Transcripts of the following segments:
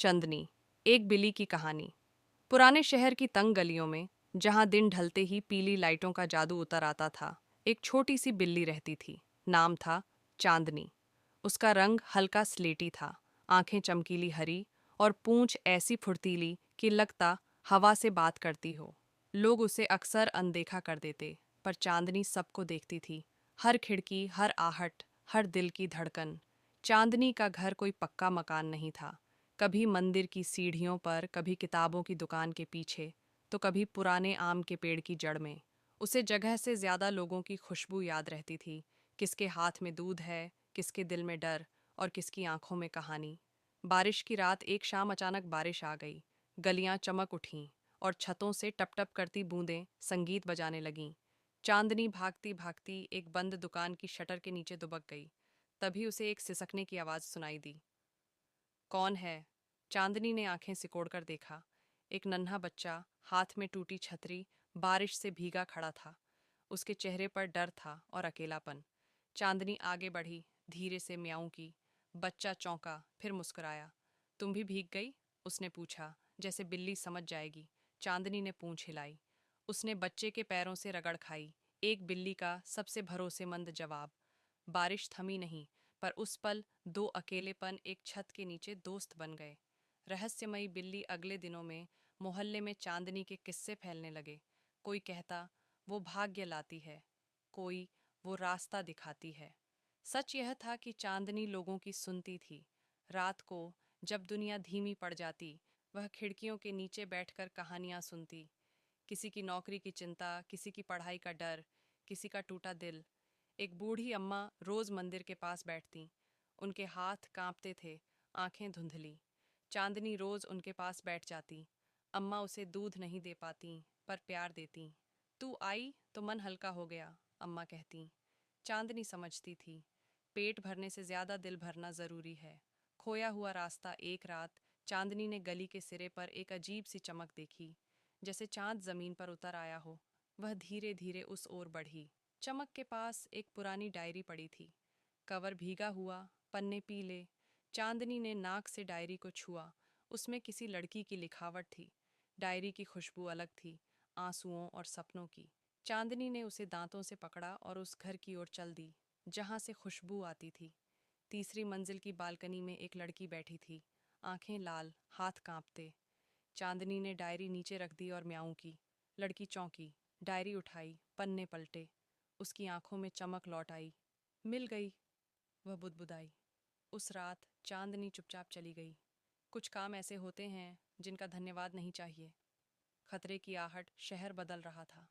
चंदनी, एक बिल्ली की कहानी। पुराने शहर की तंग गलियों में, जहां दिन ढलते ही पीली लाइटों का जादू उतर आता था, एक छोटी सी बिल्ली रहती थी। नाम था चांदनी। उसका रंग हल्का स्लेटी था, आंखें चमकीली हरी और पूंछ ऐसी फुर्तीली कि लगता हवा से बात करती हो। लोग उसे अक्सर अनदेखा कर देते, पर चांदनी सबको देखती थी। हर खिड़की, हर आहट, हर दिल की धड़कन। चांदनी का घर कोई पक्का मकान नहीं था। कभी मंदिर की सीढ़ियों पर, कभी किताबों की दुकान के पीछे, तो कभी पुराने आम के पेड़ की जड़ में। उसे जगह से ज्यादा लोगों की खुशबू याद रहती थी। किसके हाथ में दूध है, किसके दिल में डर, और किसकी आंखों में कहानी। बारिश की रात एक शाम अचानक बारिश आ गई। गलियां चमक उठीं और छतों से टप टप करती बूंदें संगीत बजाने लगीं। चांदनी भागती भागती एक बंद दुकान की शटर के नीचे दुबक गई। तभी उसे एक सिसकने की आवाज सुनाई दी। कौन है? चांदनी ने आंखें सिकोड़कर देखा। एक नन्हा बच्चा, हाथ में टूटी छतरी, बारिश से भीगा खड़ा था। उसके चेहरे पर डर था और अकेलापन। चांदनी आगे बढ़ी, धीरे से म्याऊं की। बच्चा चौंका, फिर मुस्कुराया। तुम भी भीग गई? उसने पूछा, जैसे बिल्ली समझ जाएगी। चांदनी ने पूंछ हिलाई। उसने बच्चे के पैरों से रगड़ खाई। एक बिल्ली का सबसे भरोसेमंद जवाब। बारिश थमी नहीं, पर उस पल दो अकेलेपन एक छत के नीचे दोस्त बन गए। रहस्यमयी बिल्ली अगले दिनों में मोहल्ले में चांदनी के किस्से फैलने लगे। कोई कहता वो भाग्य लाती है, कोई वो रास्ता दिखाती है। सच यह था कि चांदनी लोगों की सुनती थी। रात को जब दुनिया धीमी पड़ जाती, वह खिड़कियों के नीचे बैठकर कहानियां सुनती। किसी की नौकरी की चिंता, किसी की पढ़ाई का डर, किसी का टूटा दिल। एक बूढ़ी अम्मा रोज मंदिर के पास बैठती। उनके हाथ कांपते थे, आंखें धुंधली। चांदनी रोज उनके पास बैठ जाती। अम्मा उसे दूध नहीं दे पाती, पर प्यार देती। तू आई तो मन हल्का हो गया, अम्मा कहती। चांदनी समझती थी, पेट भरने से ज्यादा दिल भरना जरूरी है। खोया हुआ रास्ता। एक रात चांदनी ने गली के सिरे पर एक अजीब सी चमक देखी, जैसे चांद जमीन पर उतर आया हो। वह धीरे धीरे उस ओर बढ़ी। चमक के पास एक पुरानी डायरी पड़ी थी। कवर भीगा हुआ, पन्ने पीले। चांदनी ने नाक से डायरी को छुआ। उसमें किसी लड़की की लिखावट थी। डायरी की खुशबू अलग थी, आंसुओं और सपनों की। चांदनी ने उसे दांतों से पकड़ा और उस घर की ओर चल दी, जहां से खुशबू आती थी। तीसरी मंजिल की बालकनी में एक लड़की बैठी थी, आंखें लाल, हाथ कांपते। चांदनी ने डायरी नीचे रख दी और म्याऊं की। लड़की चौंकी, डायरी उठाई, पन्ने पलटे। उसकी आंखों में चमक लौट आई। मिल गई, वह बुदबुदाई। उस रात चांदनी चुपचाप चली गई। कुछ काम ऐसे होते हैं जिनका धन्यवाद नहीं चाहिए। खतरे की आहट, शहर बदल रहा था।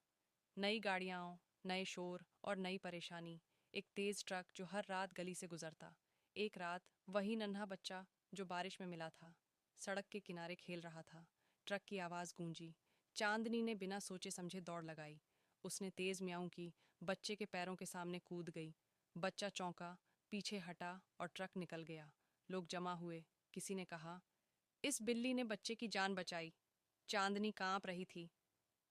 नई गाड़ियां, नए शोर और नई परेशानी। एक तेज ट्रक जो हर रात गली से गुजरता। एक रात वही नन्हा बच्चा जो बारिश में मिला था, सड़क के किनारे खेल रहा था। ट्रक की आवाज गूंजी। चांदनी ने बिना सोचे समझे दौड़ लगाई। उसने तेज म्याऊं की, बच्चे के पैरों के सामने कूद गई। बच्चा चौंका, पीछे हटा और ट्रक निकल गया। लोग जमा हुए। किसी ने कहा, इस बिल्ली ने बच्चे की जान बचाई। चांदनी कांप रही थी,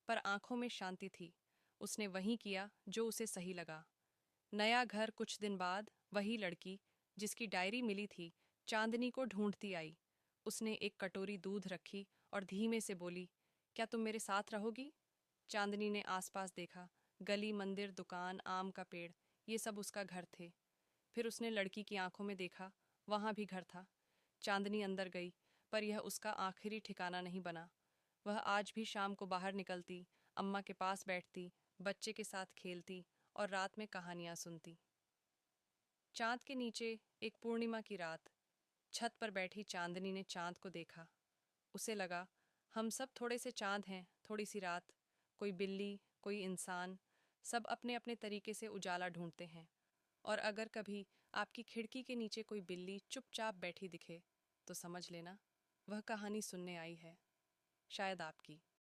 पर आंखों में शांति थी। उसने वही किया जो उसे सही लगा। नया घर। कुछ दिन बाद वही लड़की जिसकी डायरी मिली थी, चांदनी को ढूंढती आई। उसने एक कटोरी दूध रखी और धीमे से बोली, क्या तुम मेरे साथ रहोगी? चांदनी ने आसपास देखा। गली, मंदिर, दुकान, आम का पेड़, ये सब उसका घर थे। फिर उसने लड़की की आंखों में देखा, वहां भी घर था। चांदनी अंदर गई, पर यह उसका आखिरी ठिकाना नहीं बना। वह आज भी शाम को बाहर निकलती, अम्मा के पास बैठती, बच्चे के साथ खेलती और रात में कहानियां सुनती। चांद के नीचे एक पूर्णिमा की रात, छत पर बैठी चांदनी ने चांद को देखा। उसे लगा, हम सब थोड़े से चांद हैं, थोड़ी सी रात। कोई बिल्ली, कोई इंसान, सब अपने अपने तरीके से उजाला ढूंढते हैं। और अगर कभी आपकी खिड़की के नीचे कोई बिल्ली चुपचाप बैठी दिखे, तो समझ लेना वह कहानी सुनने आई है, शायद आपकी।